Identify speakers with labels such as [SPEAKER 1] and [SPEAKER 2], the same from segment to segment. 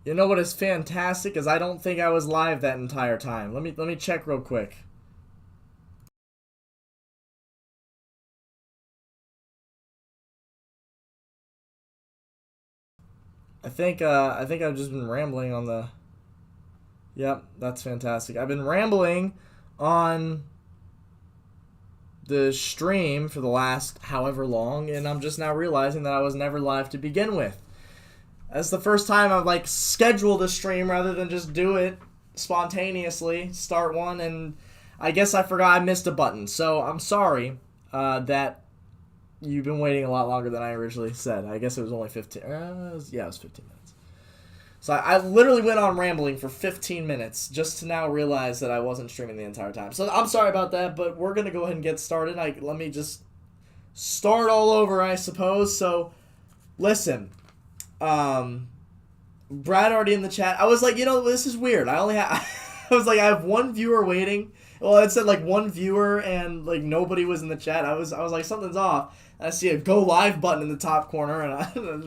[SPEAKER 1] You know what is fantastic is I don't think I was live that entire time. Let me check real quick. I think I've just been rambling on the. Yep, that's fantastic. I've been rambling on the stream for the last however long, and I'm just now realizing that I was never live to begin with. That's the first time I've like scheduled a stream rather than just do it spontaneously. Start one, and I guess I forgot I missed a button. So I'm sorry that you've been waiting a lot longer than I originally said. I guess it was only 15. Yeah, it was 15 minutes. So I literally went on rambling for 15 minutes just to now realize that I wasn't streaming the entire time. So I'm sorry about that, but we're gonna go ahead and get started. Let me just start all over, I suppose. So listen, Brad already in the chat. I was like, this is weird. I only have, I was like, I have one viewer waiting. Well, it said like one viewer and like nobody was in the chat. I was like, something's off. And I see a go live button in the top corner, and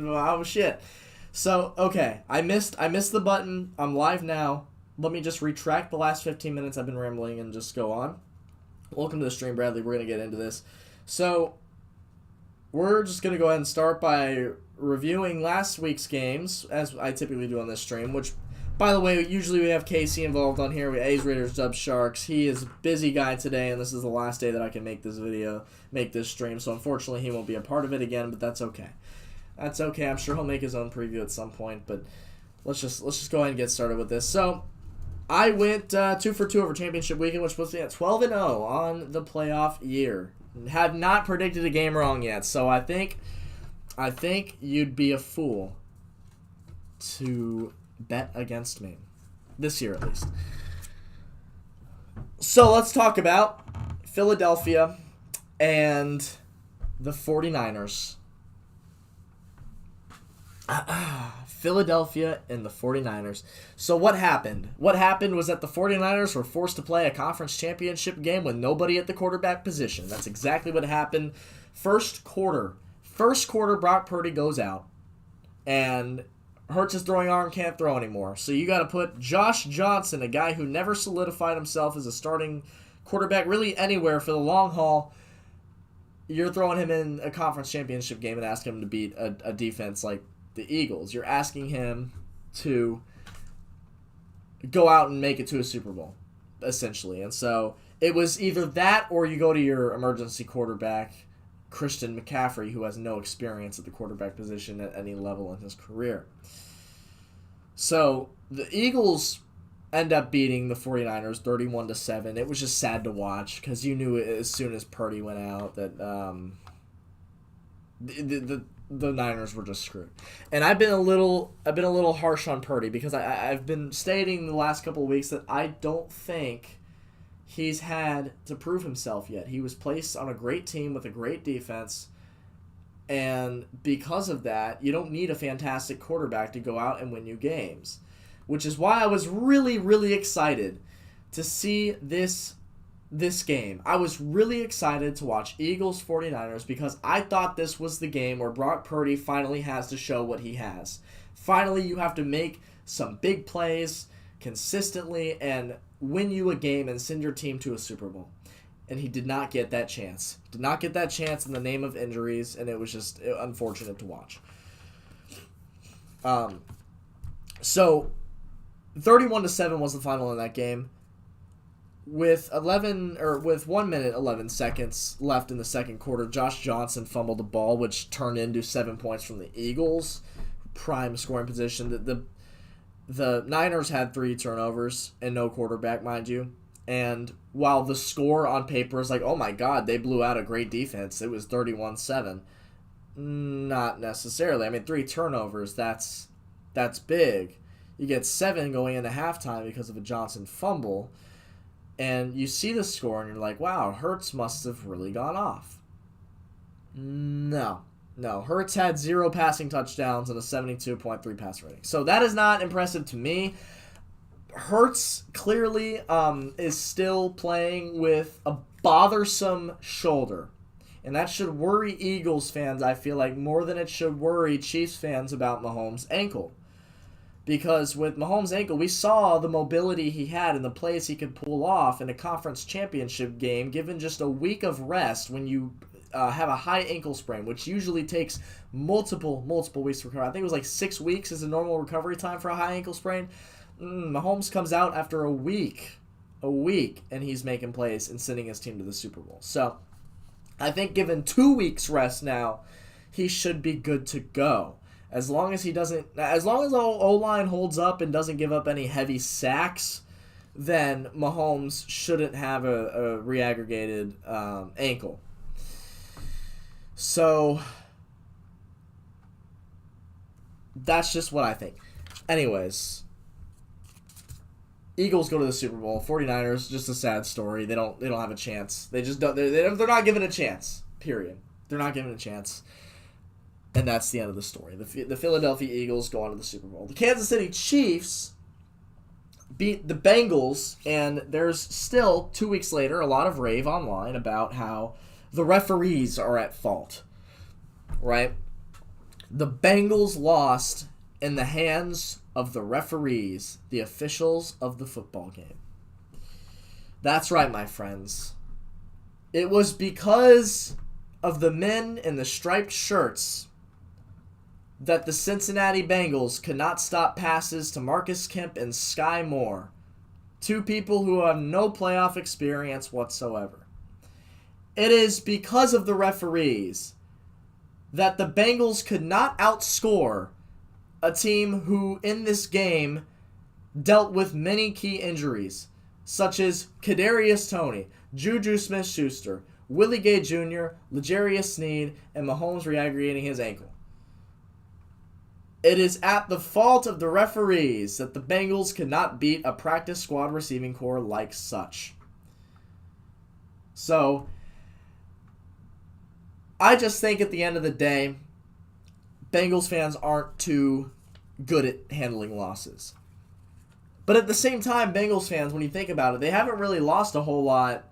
[SPEAKER 1] oh shit. So okay, I missed the button. I'm live now. Let me just retract the last 15 minutes I've been rambling and just go on. Welcome to the stream, Bradley. We're gonna get into this. So we're just gonna go ahead and start by reviewing last week's games, as I typically do on this stream, which, by the way, usually we have Casey involved on here. We A's, Raiders, Dubs, Sharks. He is a busy guy today, and this is the last day that I can make this stream, so unfortunately he won't be a part of it again, but that's okay. That's okay. I'm sure he'll make his own preview at some point, but let's just go ahead and get started with this. So I went 2 for 2 over championship weekend, which puts me at 12-0 on the playoff year. Have not predicted a game wrong yet, so I think you'd be a fool to bet against me. This year, at least. So let's talk about Philadelphia and the 49ers. Philadelphia and the 49ers. So what happened? What happened was that the 49ers were forced to play a conference championship game with nobody at the quarterback position. That's exactly what happened. First quarter, Brock Purdy goes out, and Hurts is throwing arm, can't throw anymore. So you got to put Josh Johnson, a guy who never solidified himself as a starting quarterback really anywhere for the long haul. You're throwing him in a conference championship game and asking him to beat a defense like the Eagles. You're asking him to go out and make it to a Super Bowl, essentially. And so it was either that or you go to your emergency quarterback, Christian McCaffrey, who has no experience at the quarterback position at any level in his career. So the Eagles end up beating the 49ers 31-7. It was just sad to watch because you knew as soon as Purdy went out that the Niners were just screwed. And I've been a little harsh on Purdy because I've been stating the last couple of weeks that I don't think he's had to prove himself yet. He was placed on a great team with a great defense, and because of that, you don't need a fantastic quarterback to go out and win you games. Which is why I was really, really excited to see this game. I was really excited to watch Eagles 49ers because I thought this was the game where Brock Purdy finally has to show what he has. Finally, you have to make some big plays consistently and win you a game and send your team to a Super Bowl. And he did not get that chance. Did not get that chance in the name of injuries, and it was just unfortunate to watch. So 31-7 was the final in that game. With 1 minute 11 seconds left in the second quarter, Josh Johnson fumbled the ball, which turned into 7 points from the Eagles, prime scoring position. The Niners had 3 turnovers and no quarterback, mind you. And while the score on paper is like, oh my god, they blew out a great defense, it was 31-7. Not necessarily. I mean, 3 turnovers, that's big. You get 7 going into halftime because of a Johnson fumble. And you see the score and you're like, wow, Hurts must have really gone off. No. Hurts had 0 passing touchdowns and a 72.3 pass rating. So that is not impressive to me. Hurts clearly is still playing with a bothersome shoulder. And that should worry Eagles fans, I feel like, more than it should worry Chiefs fans about Mahomes' ankle. Because with Mahomes' ankle, we saw the mobility he had and the plays he could pull off in a conference championship game, given just a week of rest when you have a high ankle sprain, which usually takes multiple weeks to recover. I think it was like 6 weeks is the normal recovery time for a high ankle sprain. Mahomes comes out after a week, and he's making plays and sending his team to the Super Bowl. So I think given 2 weeks rest now, he should be good to go. As long as the O-line holds up and doesn't give up any heavy sacks, then Mahomes shouldn't have a reaggregated ankle. So that's just what I think. Anyways, Eagles go to the Super Bowl. 49ers, just a sad story. They don't have a chance. They just don't. They're not given a chance. Period. They're not given a chance. And that's the end of the story. The Philadelphia Eagles go on to the Super Bowl. The Kansas City Chiefs beat the Bengals, and there's still, 2 weeks later, a lot of rave online about how the referees are at fault. Right? The Bengals lost in the hands of the referees, the officials of the football game. That's right, my friends. It was because of the men in the striped shirts that the Cincinnati Bengals could not stop passes to Marcus Kemp and Sky Moore, two people who have no playoff experience whatsoever. It is because of the referees that the Bengals could not outscore a team who, in this game, dealt with many key injuries, such as Kadarius Toney, Juju Smith-Schuster, Willie Gay Jr., L'Jarius Sneed, and Mahomes reaggregating his ankle. It is at the fault of the referees that the Bengals could not beat a practice squad receiving corps like such. So, I just think at the end of the day, Bengals fans aren't too good at handling losses. But at the same time, Bengals fans, when you think about it, they haven't really lost a whole lot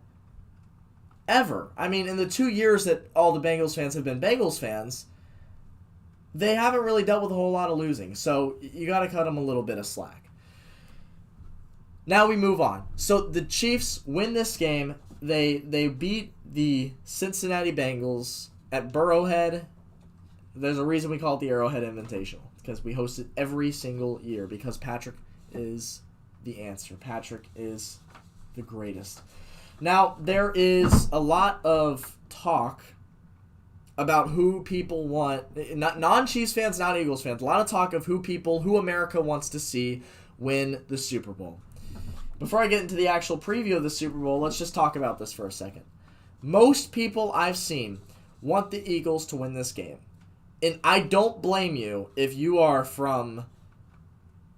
[SPEAKER 1] ever. I mean, in the 2 years that all the Bengals fans have been Bengals fans, they haven't really dealt with a whole lot of losing. So you got to cut them a little bit of slack. Now we move on. So the Chiefs win this game. They beat the Cincinnati Bengals at Burrowhead. There's a reason we call it the Arrowhead Invitational, because we host it every single year, because Patrick is the answer. Patrick is the greatest. Now, there is a lot of talk about who people want, not non-Chiefs fans, not Eagles fans, a lot of talk of who America wants to see win the Super Bowl. Before I get into the actual preview of the Super Bowl, let's just talk about this for a second. Most people I've seen want the Eagles to win this game. And I don't blame you if you are from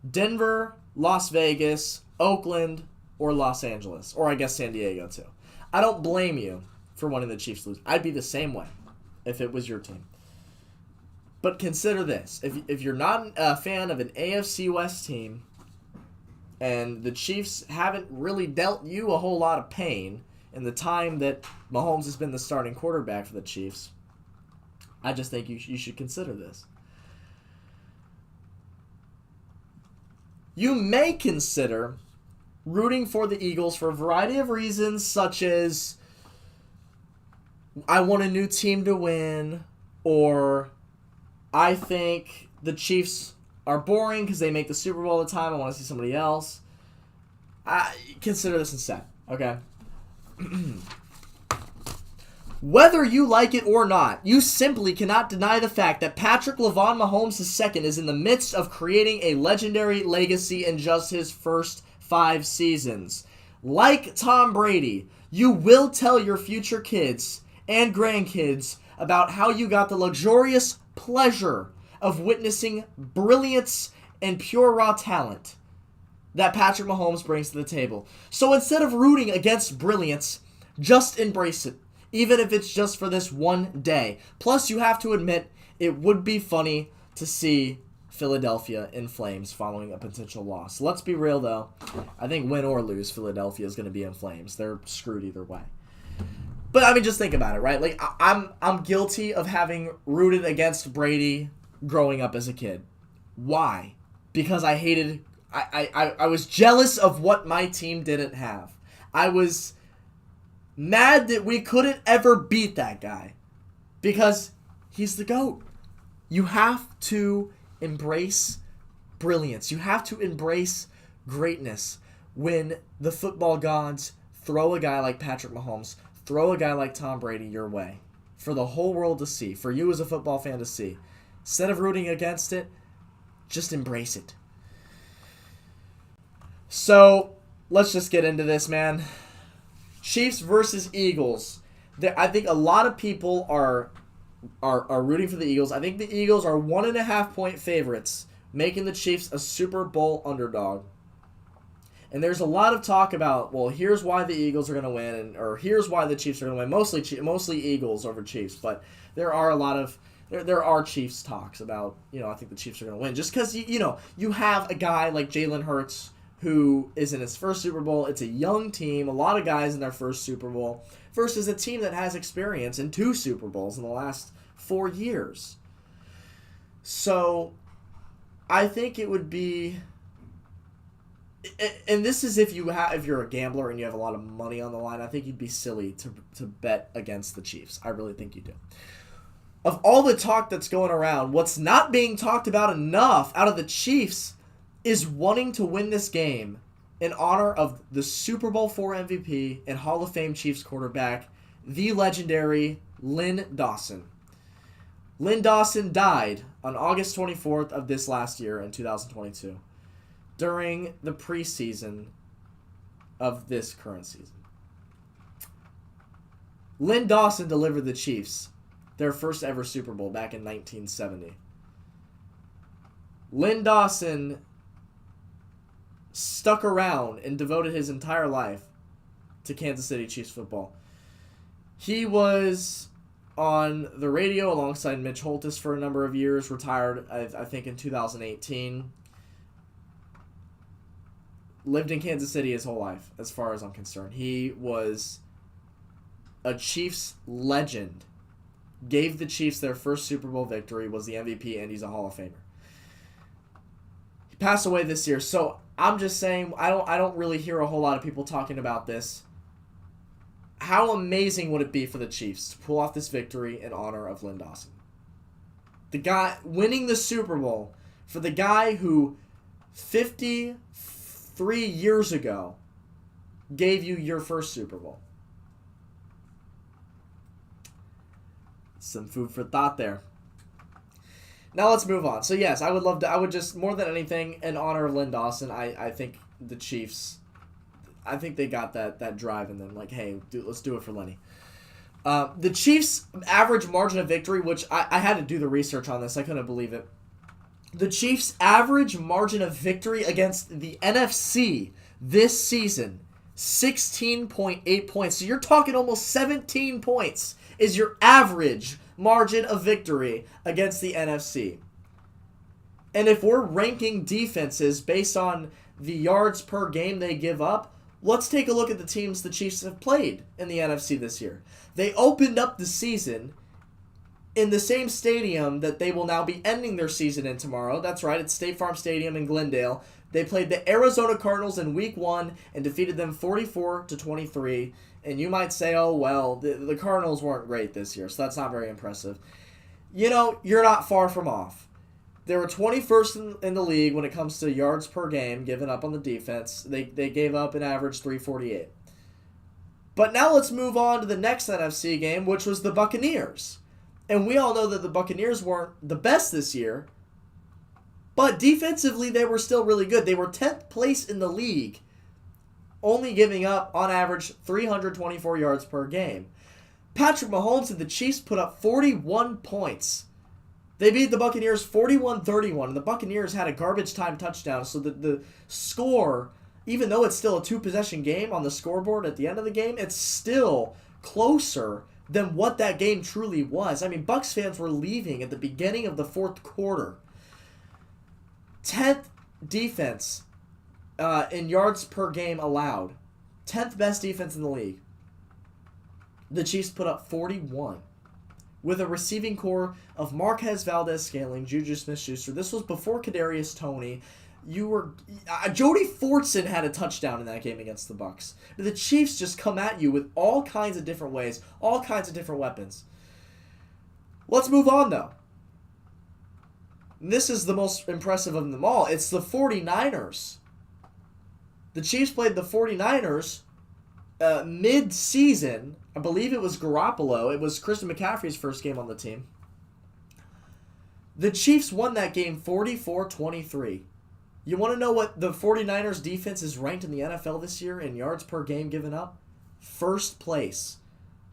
[SPEAKER 1] Denver, Las Vegas, Oakland, or Los Angeles. Or I guess San Diego, too. I don't blame you for wanting the Chiefs to lose. I'd be the same way if it was your team. But consider this. If you're not a fan of an AFC West team, and the Chiefs haven't really dealt you a whole lot of pain in the time that Mahomes has been the starting quarterback for the Chiefs, I just think you should consider this. You may consider rooting for the Eagles for a variety of reasons, such as I want a new team to win, or I think the Chiefs are boring because they make the Super Bowl all the time. I want to see somebody else. Consider this instead, okay? Whether you like it or not, you simply cannot deny the fact that Patrick LaVon Mahomes II is in the midst of creating a legendary legacy in just his first 5 seasons. Like Tom Brady, you will tell your future kids and grandkids about how you got the luxurious pleasure of witnessing brilliance and pure raw talent that Patrick Mahomes brings to the table. So instead of rooting against brilliance, just embrace it, even if it's just for this one day. Plus, you have to admit, it would be funny to see Philadelphia in flames following a potential loss. Let's be real, though. I think win or lose, Philadelphia is going to be in flames. They're screwed either way. But I mean, just think about it, right? Like, I'm guilty of having rooted against Brady growing up as a kid. Why? because I hated. I was jealous of what my team didn't have. I was mad that we couldn't ever beat that guy because he's the GOAT. You have to embrace brilliance. You have to embrace greatness when the football gods throw a guy like Patrick Mahomes, throw a guy like Tom Brady your way for the whole world to see, for you as a football fan to see. Instead of rooting against it, just embrace it. So, let's just get into this, man. Chiefs versus Eagles. I think a lot of people are rooting for the Eagles. I think the Eagles are 1.5-point favorites, making the Chiefs a Super Bowl underdog. And there's a lot of talk about, well, here's why the Eagles are going to win, or here's why the Chiefs are going to win. Mostly Eagles over Chiefs, but there are a lot of there are Chiefs talks about, I think the Chiefs are going to win just because you have a guy like Jalen Hurts who is in his first Super Bowl. It's a young team, a lot of guys in their first Super Bowl, versus a team that has experience in 2 Super Bowls in the last 4 years. So, I think it would be, and this is if you're a gambler and you have a lot of money on the line, I think you'd be silly to bet against the Chiefs. I really think you do. Of all the talk that's going around, what's not being talked about enough out of the Chiefs is wanting to win this game in honor of the Super Bowl IV MVP and Hall of Fame Chiefs quarterback, the legendary Lynn Dawson. Lynn Dawson died on August 24th of this last year in 2022 during the preseason of this current season. Lynn Dawson delivered the Chiefs their first ever Super Bowl back in 1970. Lynn Dawson stuck around and devoted his entire life to Kansas City Chiefs football. He was on the radio alongside Mitch Holthus for a number of years, retired, I think, in 2018. Lived in Kansas City his whole life, as far as I'm concerned. He was a Chiefs legend. Gave the Chiefs their first Super Bowl victory, was the MVP, and he's a Hall of Famer. He passed away this year, so I'm just saying I don't really hear a whole lot of people talking about this. How amazing would it be for the Chiefs to pull off this victory in honor of Lynn Dawson? The guy winning the Super Bowl for the guy who 53 years ago gave you your first Super Bowl. Some food for thought there. Now let's move on. So yes, I would just, more than anything, in honor of Lynn Dawson, I think the Chiefs, I think they got that drive in them. Like, hey, let's do it for Lenny. The Chiefs' average margin of victory, which I had to do the research on this. I couldn't believe it. The Chiefs' average margin of victory against the NFC this season, 16.8 points. So you're talking almost 17 points is your average margin of victory against the NFC. And if we're ranking defenses based on the yards per game they give up, let's take a look at the teams the Chiefs have played in the NFC this year. They opened up the season in the same stadium that they will now be ending their season in tomorrow. That's right, it's State Farm Stadium in Glendale. They played the Arizona Cardinals in Week 1 and defeated them 44-23. And you might say, oh, well, the Cardinals weren't great this year, so that's not very impressive. You're not far from off. They were 21st in the league when it comes to yards per game given up on the defense. They gave up an average 348. But now let's move on to the next NFC game, which was the Buccaneers. And we all know that the Buccaneers weren't the best this year, but defensively they were still really good. They were 10th place in the league, only giving up, on average, 324 yards per game. Patrick Mahomes and the Chiefs put up 41 points. They beat the Buccaneers 41-31, and the Buccaneers had a garbage time touchdown, so the score, even though it's still a 2-possession game on the scoreboard at the end of the game, it's still closer than what that game truly was. I mean, Bucs fans were leaving at the beginning of the fourth quarter. 10th defense in yards per game allowed. 10th best defense in the league. The Chiefs put up 41. with a receiving core of Marquez Valdez-Scantling, Juju Smith-Schuster. This was before Kadarius Toney. Jody Fortson had a touchdown in that game against the Bucs. The Chiefs just come at you with all kinds of different ways, all kinds of different weapons. Let's move on, though. This is the most impressive of them all. It's the 49ers. The Chiefs played the 49ers mid-season. I believe it was Garoppolo. It was Christian McCaffrey's first game on the team. The Chiefs won that game 44-23. You want to know what the 49ers defense is ranked in the NFL this year in yards per game given up? First place.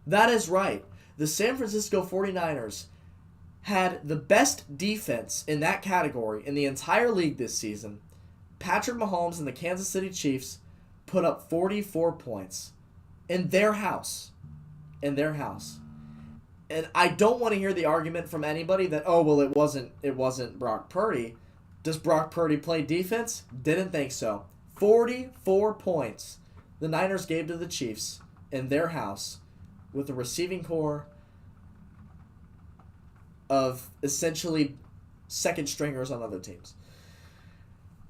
[SPEAKER 1] That is right. The San Francisco 49ers had the best defense in that category in the entire league this season. Patrick Mahomes and the Kansas City Chiefs put up 44 points in their house. In their house. And I don't want to hear the argument from anybody that, oh, well, it wasn't Brock Purdy. Does Brock Purdy play defense? Didn't think so. 44 points the Niners gave to the Chiefs in their house with a receiving core of essentially second stringers on other teams.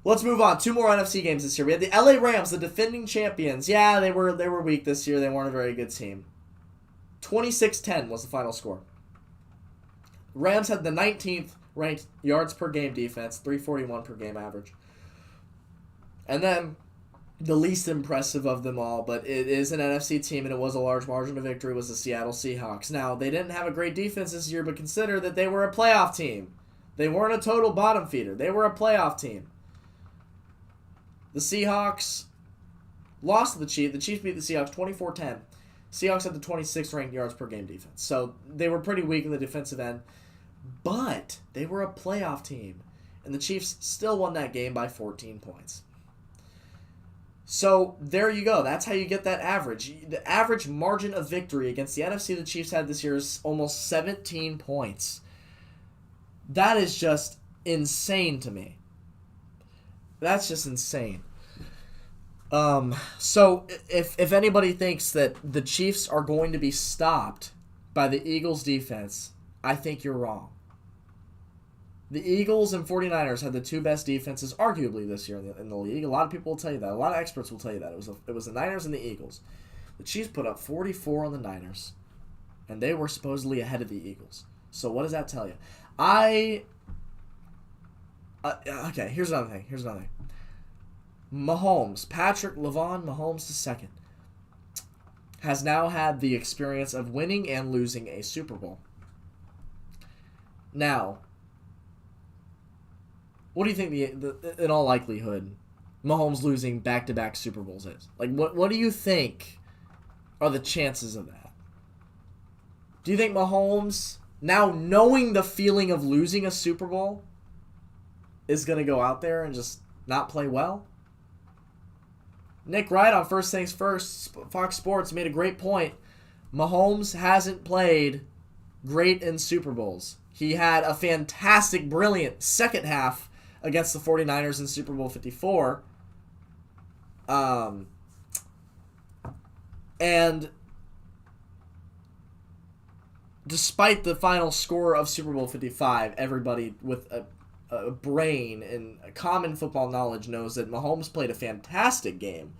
[SPEAKER 1] Let's move on. 2 more NFC games this year. We had the LA Rams, the defending champions. Yeah, they were weak this year. They weren't a very good team. 26-10 was the final score. Rams had the 19th ranked yards per game defense, 341 per game average. And then the least impressive of them all, but it is an NFC team and it was a large margin of victory, was the Seattle Seahawks. Now, they didn't have a great defense this year, but consider that they were a playoff team. They weren't a total bottom feeder. They were a playoff team. The Seahawks lost to the Chiefs. The Chiefs beat the Seahawks 24-10. Seahawks had the 26th ranked yards per game defense. So they were pretty weak in the defensive end. But they were a playoff team. And the Chiefs still won that game by 14 points. So there you go. That's how you get that average. The average margin of victory against the NFC the Chiefs had this year is almost 17 points. That is just insane to me. That's just insane. So if anybody thinks that the Chiefs are going to be stopped by the Eagles defense, I think you're wrong. The Eagles and 49ers had the 2 best defenses, arguably, this year in the league. A lot of people will tell you that. A lot of experts will tell you that. It was the Niners and the Eagles. The Chiefs put up 44 on the Niners, and they were supposedly ahead of the Eagles. So what does that tell you? Okay, here's another thing. Mahomes, Patrick LeVon Mahomes II, has now had the experience of winning and losing a Super Bowl. Now, what do you think in all likelihood, Mahomes losing back-to-back Super Bowls is? Like, what do you think are the chances of that? Do you think Mahomes, now knowing the feeling of losing a Super Bowl, is going to go out there and just not play well? Nick Wright on First Things First, Fox Sports, made a great point. Mahomes hasn't played great in Super Bowls. He had a fantastic, brilliant second half against the 49ers in Super Bowl 54. And despite the final score of Super Bowl 55, everybody with a brain and a common football knowledge knows that Mahomes played a fantastic game,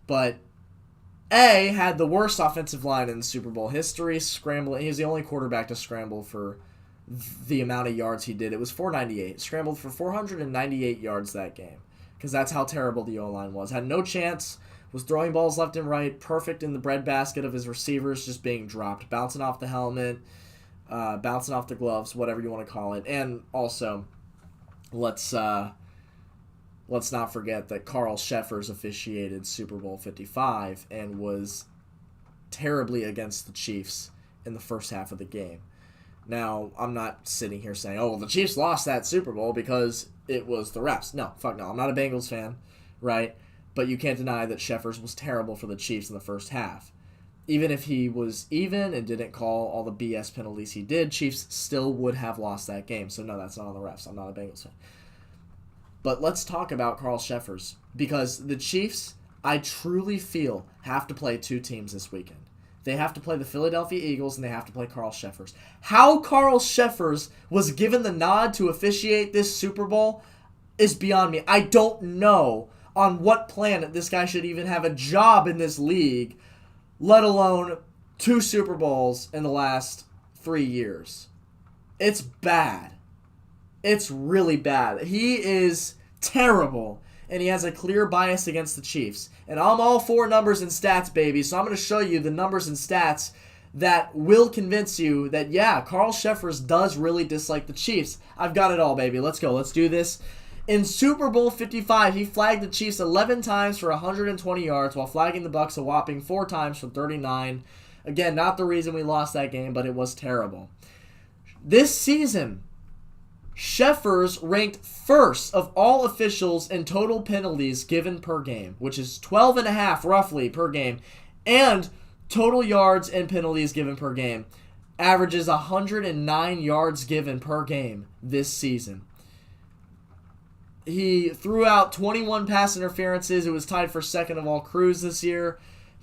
[SPEAKER 1] but had the worst offensive line in Super Bowl history, scrambling. He was the only quarterback to scramble for the amount of yards he did. It was 498. Scrambled for 498 yards that game, because that's how terrible the O-line was. Had no chance, was throwing balls left and right, perfect in the breadbasket of his receivers just being dropped, bouncing off the helmet, bouncing off the gloves, whatever you want to call it. And also, let's not forget that Carl Sheffers officiated Super Bowl 55 and was terribly against the Chiefs in the first half of the game. Now, I'm not sitting here saying, oh, well, the Chiefs lost that Super Bowl because it was the refs. No, fuck no. I'm not a Bengals fan, right? But you can't deny that Sheffers was terrible for the Chiefs in the first half. Even if he was even and didn't call all the BS penalties he did, Chiefs still would have lost that game. So, no, that's not on the refs. I'm not a Bengals fan. But let's talk about Carl Sheffers, because the Chiefs, I truly feel, have to play 2 teams this weekend. They have to play the Philadelphia Eagles, and they have to play Carl Sheffers. How Carl Sheffers was given the nod to officiate this Super Bowl is beyond me. I don't know on what planet this guy should even have a job in this league, let alone 2 Super Bowls in the last 3 years. It's bad. It's really bad. He is terrible, and he has a clear bias against the Chiefs. And I'm all for numbers and stats, baby, so I'm going to show you the numbers and stats that will convince you that, yeah, Carl Sheffers does really dislike the Chiefs. I've got it all, baby. Let's go. Let's do this. In Super Bowl 55, he flagged the Chiefs 11 times for 120 yards while flagging the Bucks a whopping 4 times for 39. Again, not the reason we lost that game, but it was terrible. This season, Sheffers ranked first of all officials in total penalties given per game, which is 12.5 roughly per game, and total yards and penalties given per game. Averages 109 yards given per game this season. He threw out 21 pass interferences. It was tied for second of all crews this year.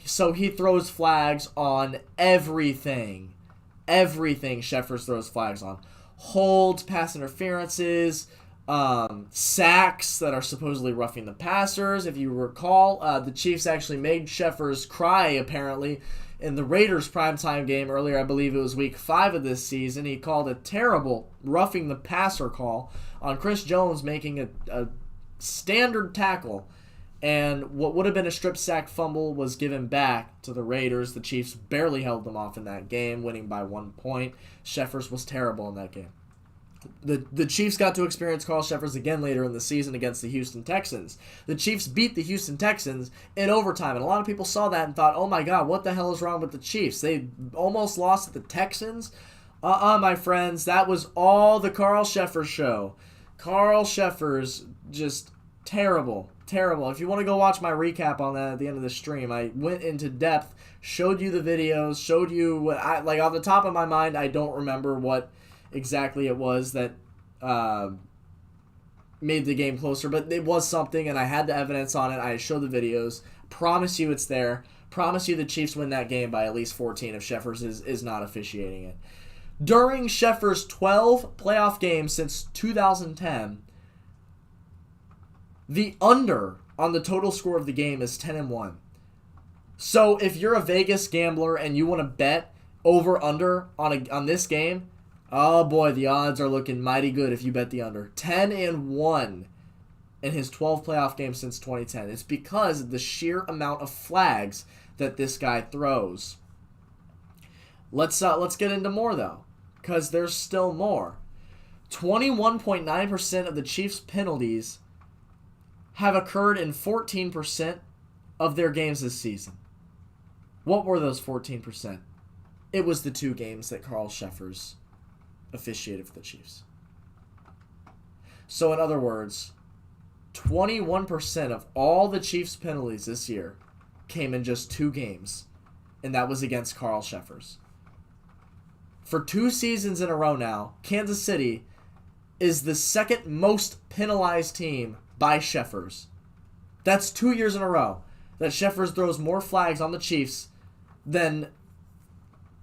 [SPEAKER 1] So he throws flags on everything. Everything Sheffers throws flags on. Holds, pass interferences, sacks that are supposedly roughing the passers. If you recall, the Chiefs actually made Sheffers cry, apparently, in the Raiders primetime game earlier. I believe it was week 5 of this season. He called a terrible roughing the passer call on Chris Jones making a standard tackle. And what would have been a strip sack fumble was given back to the Raiders. The Chiefs barely held them off in that game, winning by 1 point. Sheffers was terrible in that game. The Chiefs got to experience Carl Sheffers again later in the season against the Houston Texans. The Chiefs beat the Houston Texans in overtime, and a lot of people saw that and thought, oh my God, what the hell is wrong with the Chiefs? They almost lost to the Texans? My friends, that was all the Carl Sheffers show. Carl Sheffers, just terrible. Terrible. If you want to go watch my recap on that at the end of the stream, I went into depth, showed you the videos, showed you what I like off the top of my mind. I don't remember what exactly it was that made the game closer, but it was something, and I had the evidence on it. I showed the videos. Promise you it's there. Promise you the Chiefs win that game by at least 14 if Sheffers is not officiating it. During Sheffers' 12 playoff games since 2010, the under on the total score of the game is 10-1. So if you're a Vegas gambler and you want to bet over/under on this game, oh boy, the odds are looking mighty good if you bet the under. 10-1 in his 12 playoff games since 2010. It's because of the sheer amount of flags that this guy throws. Let's get into more though, because there's still more. 21.9% of the Chiefs' penalties have occurred in 14% of their games this season. What were those 14%? It was the 2 games that Carl Sheffers officiated for the Chiefs. So in other words, 21% of all the Chiefs' penalties this year came in just 2 games, and that was against Carl Sheffers. For 2 seasons in a row now, Kansas City is the second most penalized team by Sheffers. That's 2 years in a row that Sheffers throws more flags on the Chiefs than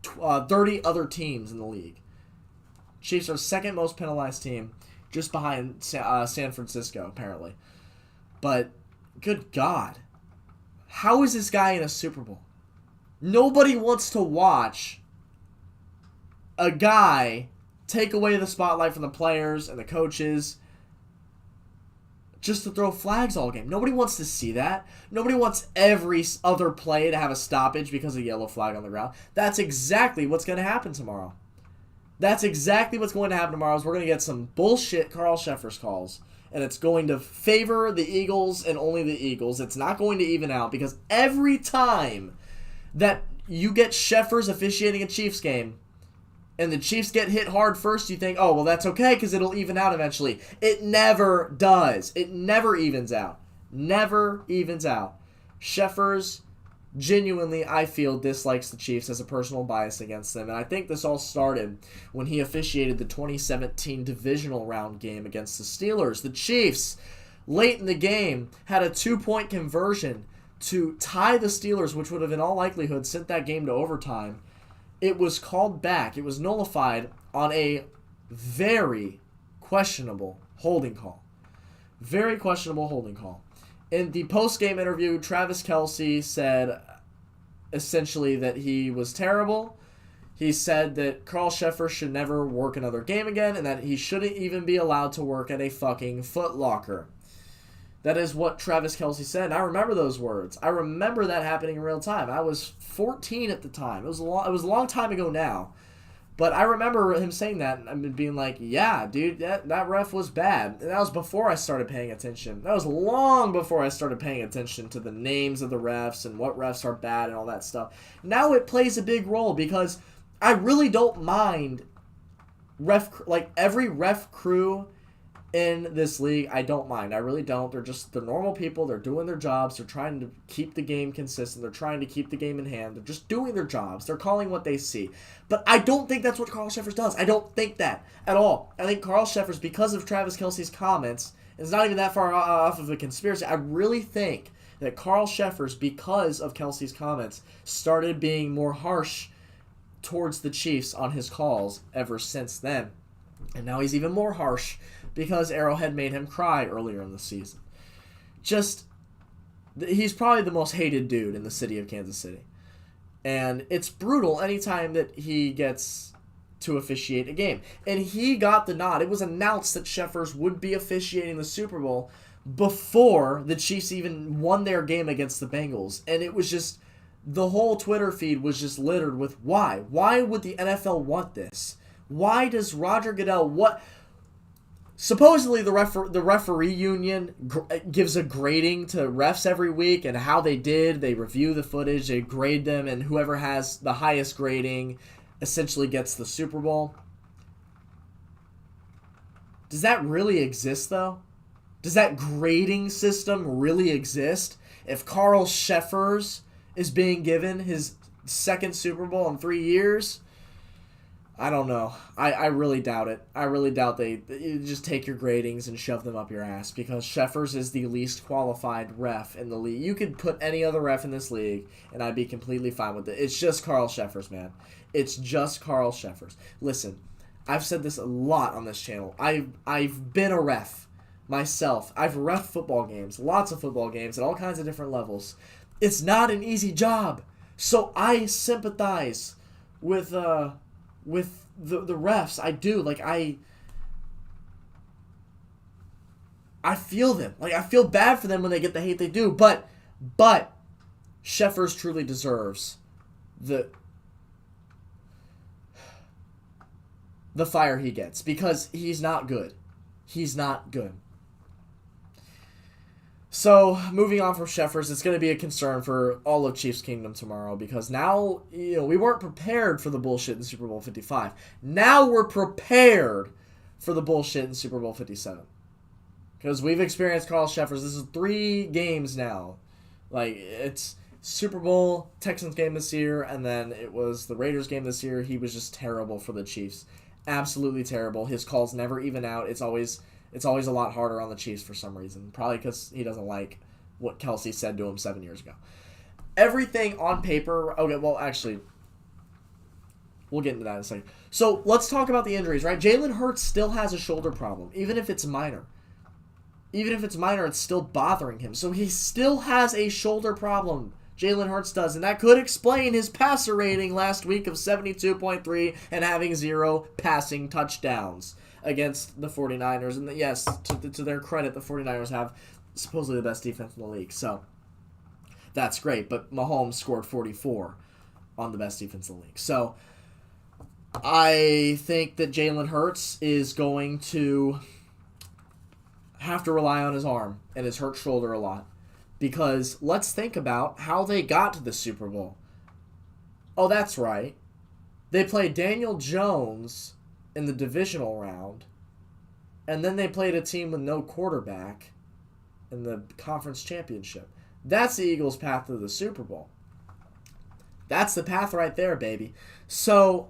[SPEAKER 1] 30 other teams in the league. Chiefs are second most penalized team, just behind San Francisco, apparently. But, good God. How is this guy in a Super Bowl? Nobody wants to watch a guy take away the spotlight from the players and the coaches just to throw flags all game. Nobody wants to see that. Nobody wants every other play to have a stoppage because of a yellow flag on the ground. That's exactly what's going to happen tomorrow. That's exactly what's going to happen tomorrow is we're going to get some bullshit Carl Sheffers calls, and it's going to favor the Eagles and only the Eagles. It's not going to even out because every time that you get Sheffers officiating a Chiefs game, and the Chiefs get hit hard first, you think, oh, well, that's okay because it'll even out eventually. It never does. It never evens out. Never evens out. Sheffers genuinely, I feel, dislikes the Chiefs, has a personal bias against them. And I think this all started when he officiated the 2017 divisional round game against the Steelers. The Chiefs, late in the game, had a 2-point conversion to tie the Steelers, which would have in all likelihood sent that game to overtime. It was called back. It was nullified on a very questionable holding call. Very questionable holding call. In the post-game interview, Travis Kelce said essentially that he was terrible. He said that Carl Sheffer should never work another game again and that he shouldn't even be allowed to work at a fucking Foot Locker. That is what Travis Kelce said, and I remember those words. I remember that happening in real time. I was 14 at the time. It was a long time ago now. But I remember him saying that and being like, yeah, dude, that ref was bad. And that was before I started paying attention. That was long before I started paying attention to the names of the refs and what refs are bad and all that stuff. Now it plays a big role because I really don't mind every ref crew in this league. I don't mind. I really don't. They're normal people. They're doing their jobs. They're trying to keep the game consistent. They're trying to keep the game in hand. They're just doing their jobs. They're calling what they see. But I don't think that's what Carl Sheffers does. I don't think that at all. I think Carl Sheffers, because of Travis Kelce's comments, it's not even that far off of a conspiracy. I really think that Carl Sheffers, because of Kelce's comments, started being more harsh towards the Chiefs on his calls ever since then. And now he's even more harsh because Arrowhead made him cry earlier in the season. He's probably the most hated dude in the city of Kansas City. And it's brutal anytime that he gets to officiate a game. And he got the nod. It was announced that Sheffers would be officiating the Super Bowl before the Chiefs even won their game against the Bengals. And it was just, the whole Twitter feed was just littered with why. Why would the NFL want this? Why does Roger Goodell, supposedly the referee union gives a grading to refs every week and how they did. They review the footage, they grade them, and whoever has the highest grading essentially gets the Super Bowl. Does that really exist, though? Does that grading system really exist? If Carl Sheffers is being given his second Super Bowl in 3 years, I don't know. I really doubt it. I really doubt you just take your gradings and shove them up your ass, because Sheffers is the least qualified ref in the league. You could put any other ref in this league, and I'd be completely fine with it. It's just Carl Sheffers, man. It's just Carl Sheffers. Listen, I've said this a lot on this channel. I've been a ref myself. I've ref football games, lots of football games at all kinds of different levels. It's not an easy job, so I sympathize with the refs. I do. I feel them. I feel bad for them when they get the hate they do. But Sheffers truly deserves the fire he gets, because he's not good. He's not good. So, moving on from Sheffers, it's going to be a concern for all of Chiefs Kingdom tomorrow, because now, we weren't prepared for the bullshit in Super Bowl 55. Now we're prepared for the bullshit in Super Bowl 57. Because we've experienced Carl Sheffers. This is 3 games now. It's Super Bowl, Texans game this year, and then it was the Raiders game this year. He was just terrible for the Chiefs. Absolutely terrible. His calls never even out. It's always a lot harder on the Chiefs for some reason. Probably because he doesn't like what Kelce said to him 7 years ago. Everything on paper... Okay, well, actually, we'll get into that in a second. So, let's talk about the injuries, right? Jalen Hurts still has a shoulder problem, even if it's minor. Even if it's minor, it's still bothering him. So, he still has a shoulder problem. Jalen Hurts does, and that could explain his passer rating last week of 72.3 and having 0 passing touchdowns against the 49ers. And yes, to their credit, the 49ers have supposedly the best defense in the league. So that's great. But Mahomes scored 44 on the best defense in the league. So I think that Jalen Hurts is going to have to rely on his arm and his hurt shoulder a lot. Because let's think about how they got to the Super Bowl. Oh, that's right. They played Daniel Jones in the divisional round, and then they played a team with no quarterback in the conference championship. That's the Eagles' path to the Super Bowl. That's the path right there, baby. So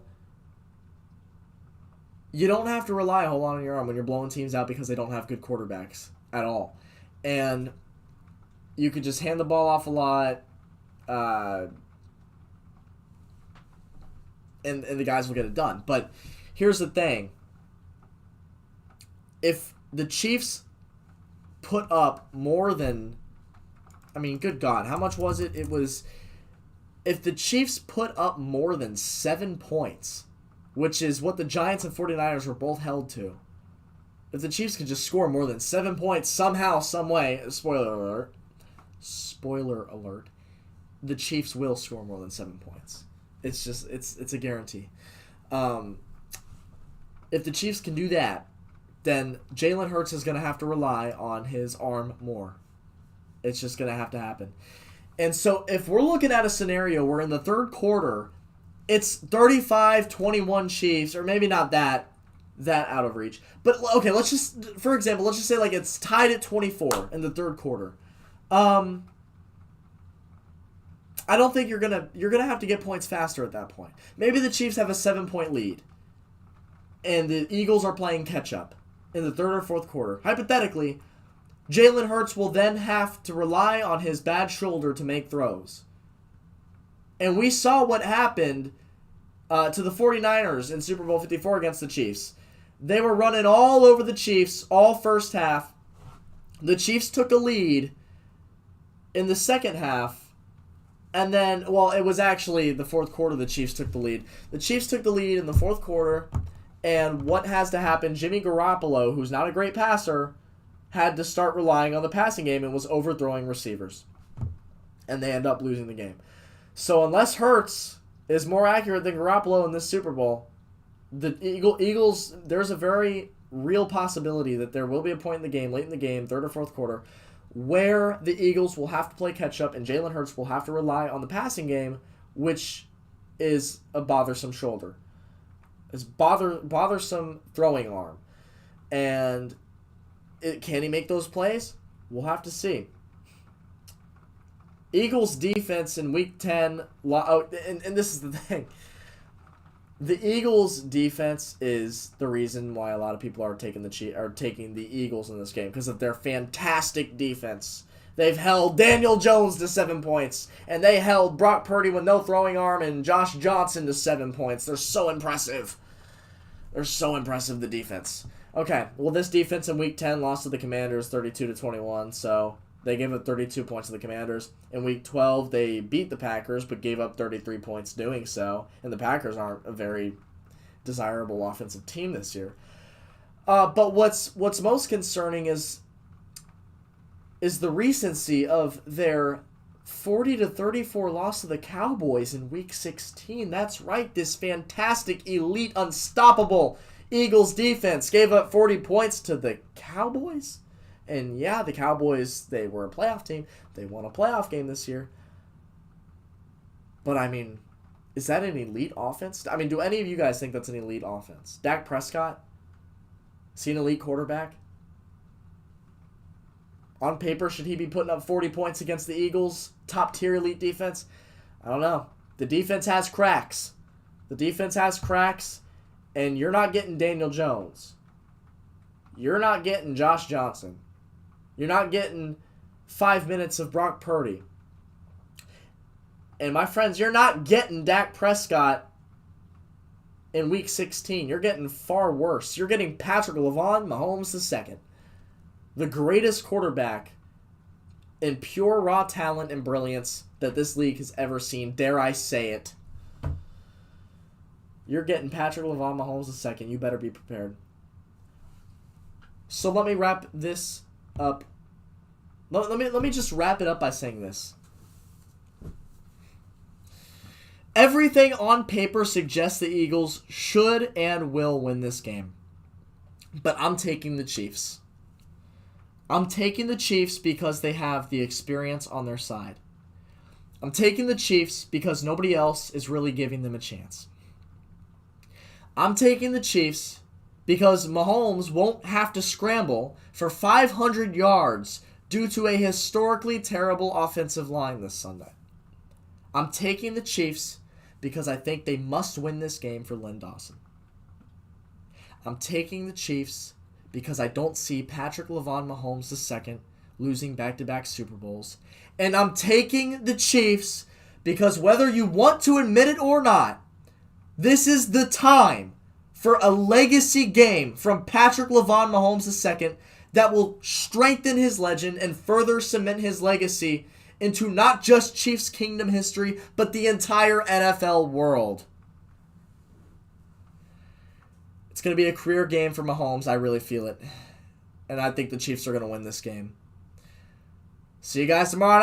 [SPEAKER 1] you don't have to rely a whole lot on your arm when you're blowing teams out because they don't have good quarterbacks at all. And you could just hand the ball off a lot, and the guys will get it done. But here's the thing. If the Chiefs put up more than, I mean, good God, how much was it? It was, if the Chiefs put up more than 7 points, which is what the Giants and 49ers were both held to, if the Chiefs could just score more than 7 points somehow, some way, spoiler alert, the Chiefs will score more than 7 points. It's just, it's a guarantee. If the Chiefs can do that, then Jalen Hurts is going to have to rely on his arm more. It's just going to have to happen. And so if we're looking at a scenario where in the third quarter, it's 35-21 Chiefs, or maybe not that out of reach. But, okay, let's just, for example, let's just say like it's tied at 24 in the third quarter. I don't think you're gonna have to get points faster at that point. Maybe the Chiefs have a 7-point lead, and the Eagles are playing catch up in the third or fourth quarter. Hypothetically, Jalen Hurts will then have to rely on his bad shoulder to make throws. And we saw what happened to the 49ers in Super Bowl 54 against the Chiefs. They were running all over the Chiefs all first half. The Chiefs took a lead in the second half. And then, well, it was actually the fourth quarter the Chiefs took the lead. The Chiefs took the lead in the fourth quarter. And what has to happen? Jimmy Garoppolo, who's not a great passer, had to start relying on the passing game and was overthrowing receivers. And they end up losing the game. So unless Hurts is more accurate than Garoppolo in this Super Bowl, the Eagles, there's a very real possibility that there will be a point in the game, late in the game, third or fourth quarter, where the Eagles will have to play catch-up and Jalen Hurts will have to rely on the passing game, which is a bothersome shoulder. It's bothersome throwing arm. And can he make those plays? We'll have to see. Eagles defense in Week 10, and this is the thing. The Eagles defense is the reason why a lot of people are taking the Eagles in this game, because of their fantastic defense. They've held Daniel Jones to 7 points, and they held Brock Purdy with no throwing arm and Josh Johnson to 7 points. They're so impressive. They're so impressive, the defense. Okay, well, this defense in Week 10 lost to the Commanders 32-21, so they gave up 32 points to the Commanders. In Week 12, they beat the Packers, but gave up 33 points doing so. And the Packers aren't a very desirable offensive team this year. But what's most concerning is the recency of their 40-34 loss to the Cowboys in Week 16. That's right, this fantastic, elite, unstoppable Eagles defense gave up 40 points to the Cowboys. And yeah, the Cowboys, they were a playoff team. They won a playoff game this year. But, I mean, is that an elite offense? I mean, do any of you guys think that's an elite offense? Dak Prescott? Is he an elite quarterback? On paper, should he be putting up 40 points against the Eagles' top-tier elite defense? I don't know. The defense has cracks. And you're not getting Daniel Jones. You're not getting Josh Johnson. You're not getting 5 minutes of Brock Purdy. And my friends, you're not getting Dak Prescott in Week 16. You're getting far worse. You're getting Patrick Mahomes II. The greatest quarterback in pure raw talent and brilliance that this league has ever seen. Dare I say it. You're getting Patrick Mahomes II. You better be prepared. So let me wrap this up. Let me just wrap it up by saying this. Everything on paper suggests the Eagles should and will win this game. But I'm taking the Chiefs. I'm taking the Chiefs because they have the experience on their side. I'm taking the Chiefs because nobody else is really giving them a chance. I'm taking the Chiefs because Mahomes won't have to scramble for 500 yards due to a historically terrible offensive line this Sunday. I'm taking the Chiefs because I think they must win this game for Lynn Dawson. I'm taking the Chiefs because I don't see Patrick Mahomes II losing back-to-back Super Bowls. And I'm taking the Chiefs because whether you want to admit it or not, this is the time for a legacy game from Patrick LaVon Mahomes II that will strengthen his legend and further cement his legacy into not just Chiefs Kingdom history, but the entire NFL world. It's going to be a career game for Mahomes. I really feel it. And I think the Chiefs are going to win this game. See you guys tomorrow night.